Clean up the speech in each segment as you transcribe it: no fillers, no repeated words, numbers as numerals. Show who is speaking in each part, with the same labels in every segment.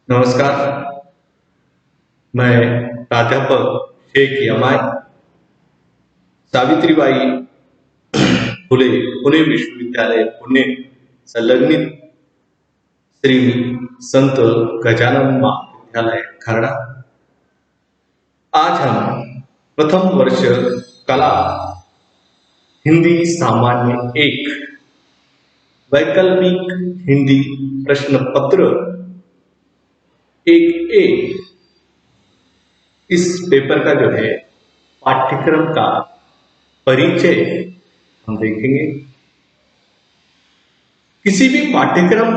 Speaker 1: नमस्कार। मैं प्राध्यापक शेख यमाय सावित्रीबाई फुले पुणे विश्वविद्यालय पुणे संलग्नित श्री संत गजानन महाविद्यालय खरड़ा। आज हम प्रथम वर्ष कला हिंदी सामान्य एक वैकल्पिक हिंदी प्रश्न पत्र एक ए इस पेपर का जो है पाठ्यक्रम का परिचय हम देखेंगे। किसी भी पाठ्यक्रम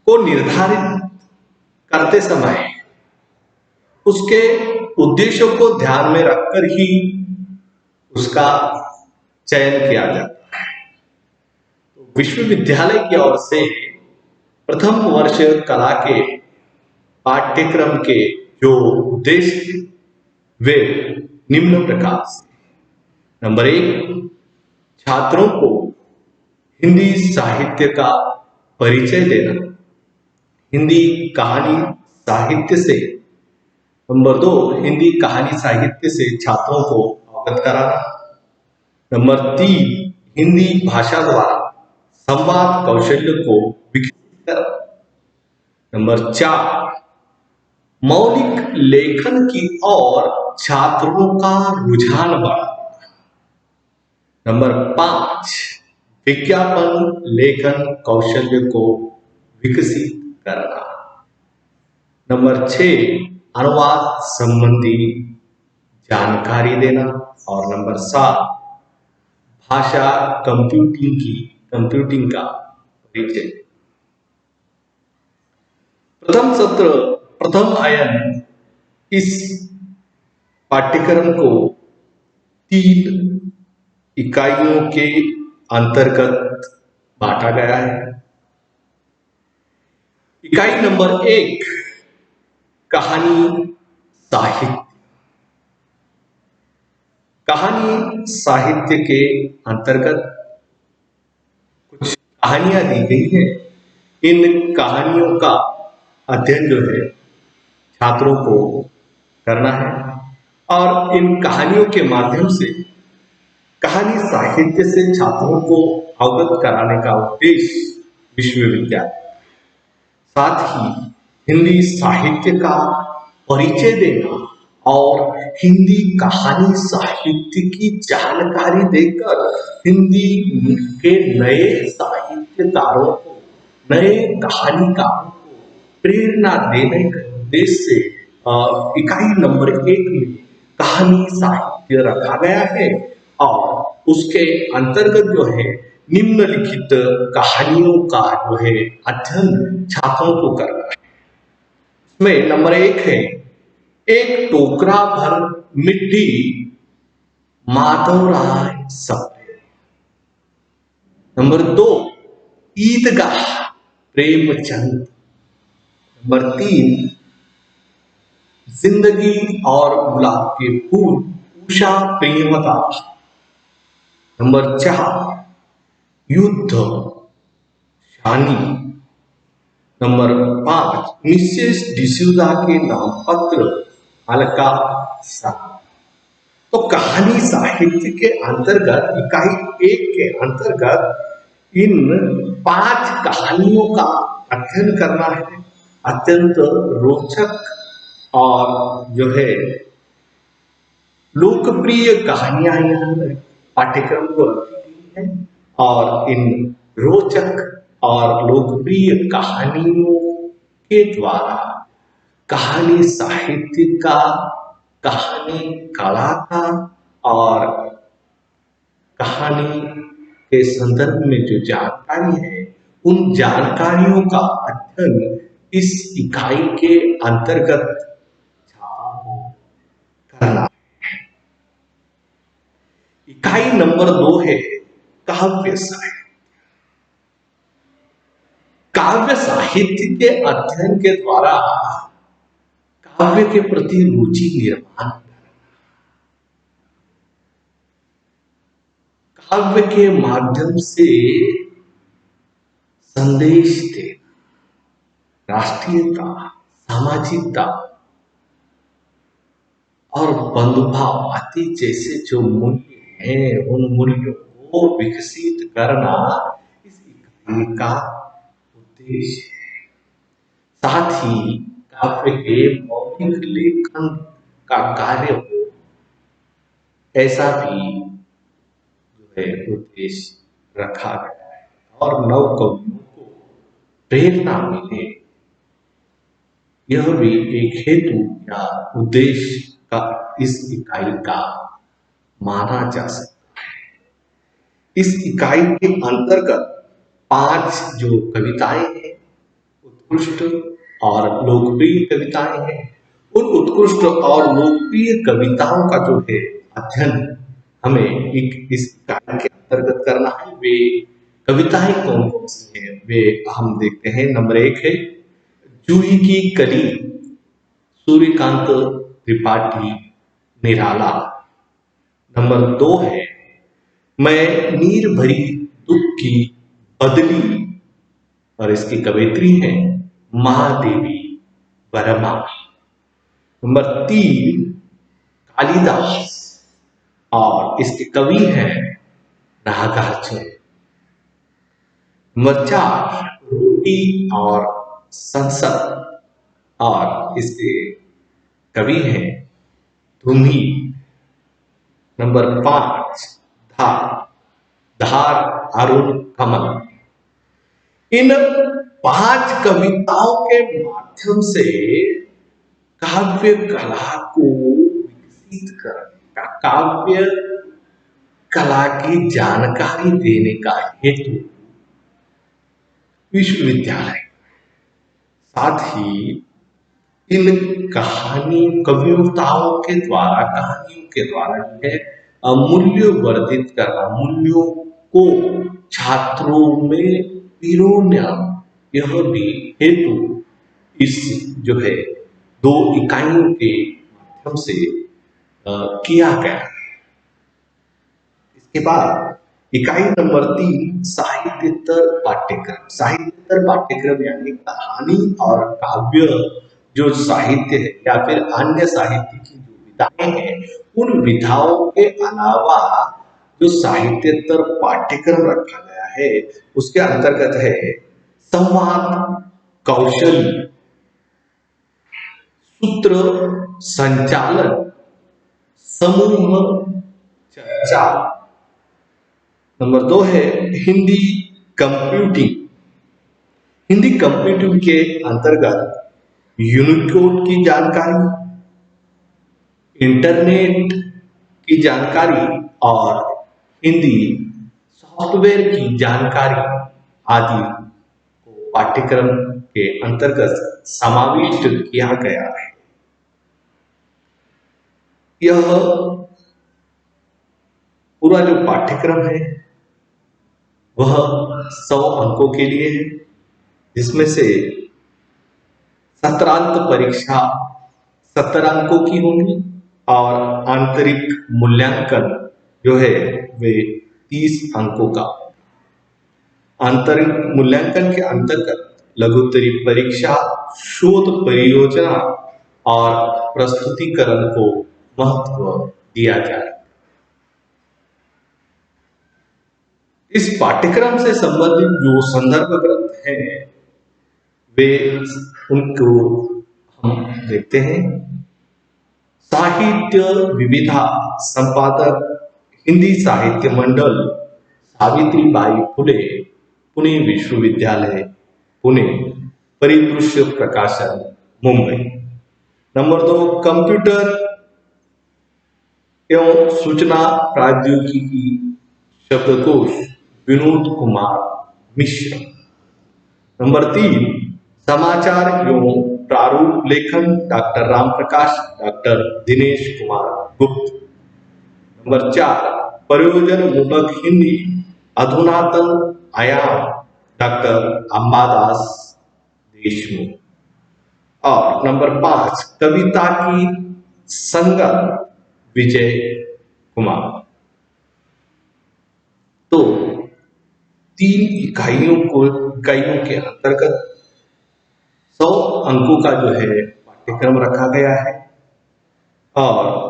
Speaker 1: को निर्धारित करते समय उसके उद्देश्यों को ध्यान में रखकर ही उसका चयन किया जाता है। तो विश्वविद्यालय की ओर से प्रथम वर्ष कला के पाठ्यक्रम के जो उद्देश्य वे निम्न प्रकार से। नंबर एक, छात्रों को हिंदी साहित्य का परिचय देना, हिंदी कहानी साहित्य से। नंबर दो, हिंदी कहानी साहित्य से छात्रों को अवगत कराना। नंबर तीन, हिंदी भाषा द्वारा संवाद कौशल्य को विकसित करना। नंबर चार, मौलिक लेखन की ओर छात्रों का रुझान बढ़ाना। नंबर पांच, विज्ञापन लेखन कौशल्य को विकसित करना। नंबर छह, अनुवाद संबंधी जानकारी देना। और नंबर सात, भाषा कंप्यूटिंग का परिचय। प्रथम सत्र प्रथम आयन इस पाठ्यक्रम को 3 इकाइयों के अंतर्गत बांटा गया है। इकाई नंबर एक, कहानी साहित्य। कहानी साहित्य के अंतर्गत कुछ कहानियां दी गई हैं। इन कहानियों का अध्ययन जो है छात्रों को करना है और इन कहानियों के माध्यम से कहानी साहित्य से छात्रों को अवगत कराने का उद्देश्य विश्वविद्यालय, साथ ही हिंदी साहित्य का परिचय देना और हिंदी कहानी साहित्य की जानकारी देकर हिंदी के नए साहित्यकारों को, नए कहानीकारों को प्रेरणा देने के उद्देश्य से इकाई नंबर एक में कहानी साहित्य रखा गया है और उसके अंतर्गत जो है निम्नलिखित कहानियों का जो है अध्ययन छात्रों को करना है। इसमें नंबर एक है, एक टोकरा भर मिट्टी माधवराय सप्रे। नंबर दो, ईदगाह प्रेमचंद। नंबर तीन, जिंदगी और गुलाब के फूल उषा प्रेमदास। नंबर चार, युद्ध शानी। नंबर पांच, मिसेस डिसूजा के नाम पत्र अलका सा। तो कहानी साहित्य के अंतर्गत इकाई एक के अंतर्गत इन 5 कहानियों का अध्ययन करना है। अत्यंत रोचक और जो है लोकप्रिय कहानियां यहाँ पाठ्यक्रम को रखी गई है और इन रोचक और लोकप्रिय कहानियों के द्वारा कहानी साहित्य का, कहानी कला का और कहानी के संदर्भ में जो जानकारी है उन जानकारियों का अध्ययन इस इकाई के अंतर्गत करना। इकाई नंबर 2 है काव्य साहित्य। काव्य साहित्य के अध्ययन के द्वारा काव्य के प्रति रुचि निर्माण, काव्य के माध्यम से संदेश देना, राष्ट्रीयता, सामाजिकता और बंधुभाव आदि जैसे जो मूल्य हैं, उन मूल्यों को विकसित करना इस इकाई का उद्देश्य है। साथ ही काव्य के मौलिक लेखन का कार्य हो, ऐसा भी जो है उद्देश्य रखा गया है। और नव कवियों को प्रेरणा मिले, यह भी एक हेतु या उद्देश्य का इस इकाई का माना जा सकता है। इस इकाई के अंतर्गत 5 जो कविताएं हैं, उत्कृष्ट और लोकप्रिय कविताएं हैं। उन उत्कृष्ट और लोकप्रिय कविताओं का जो है अध्ययन हमें इस इकाई के अंतर्गत करना है। वे कविताएं कौन कौन सी हैं, वे हम देखते हैं। नंबर 1 है जूही की कली, सूर्यकांत त्रिपाठी निराला। नंबर 2 है मैं नीर भरी दुख की बदली, और इसकी कवयित्री है महादेवी वर्मा। नंबर 3 कालिदास, और इसके कवि हैं नागार्जुन। नंबर 4 रोटी और संसद, और इसके कवि हैं धूमी। नंबर 5 धार, धार अरुण कमल। इन 5 कविताओं के माध्यम से काव्य कला को विकसित करने का, काव्य कला की जानकारी देने का हेतु विश्वविद्यालय, साथ ही इन कविताओं के द्वारा, कहानियों के द्वारा जो है मूल्य वर्धित करना, मूल्यों को छात्रों में पिरोना, यह भी हेतु इस जो है 2 इकाइयों के माध्यम से किया गया। इसके बाद इकाई नंबर 3 साहित्येतर पाठ्यक्रम। साहित्येतर पाठ्यक्रम यानी कहानी और काव्य जो साहित्य है या फिर अन्य साहित्य की जो विधाएं हैं, उन विधाओं के अलावा जो साहित्येतर पाठ्यक्रम रखा गया है, उसके अंतर्गत है संवाद कौशल, सूत्र संचालन, समूह चर्चा। नंबर 2 है हिंदी कंप्यूटिंग। हिंदी कंप्यूटिंग के अंतर्गत यूनिकोड की जानकारी, इंटरनेट की जानकारी और हिंदी सॉफ्टवेयर की जानकारी आदि को पाठ्यक्रम के अंतर्गत समाविष्ट किया गया है। यह पूरा जो पाठ्यक्रम है वह 100 अंकों के लिए है, जिसमें से सत्रांत परीक्षा 70 अंकों की होंगी और आंतरिक मूल्यांकन जो है वे 30 अंकों का। आंतरिक मूल्यांकन के अंतर्गत लघुत्तरी परीक्षा, शोध परियोजना और प्रस्तुतिकरण को महत्व दिया जाए। इस पाठ्यक्रम से संबंधित जो संदर्भ ग्रंथ हैं, वे उनको हम देखते हैं। साहित्य विविधा, संपादक हिंदी साहित्य मंडल, सावित्रीबाई फुले, पुणे विश्वविद्यालय पुणे, परिदृश्य प्रकाशन मुंबई। नंबर 2 कंप्यूटर एवं सूचना प्रौद्योगिकी शब्दकोश, विनोद कुमार मिश्र। नंबर 3 समाचार एवं प्रारूप लेखन, डॉक्टर राम प्रकाश, डॉक्टर दिनेश कुमार गुप्त। नंबर 4 प्रयोजन मूलक हिंदी, अधुनातन आयाम, डॉक्टर अंबादास देशमुख। और नंबर 5 कविता की संगत, विजय कुमार। तो 3 इकाइयों के अंतर्गत अंकों का जो है पाठ्यक्रम रखा गया है और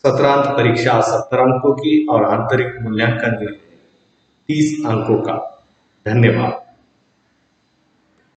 Speaker 1: सत्रांत परीक्षा 70 अंकों की और आंतरिक मूल्यांकन जो है 30 अंकों का। धन्यवाद।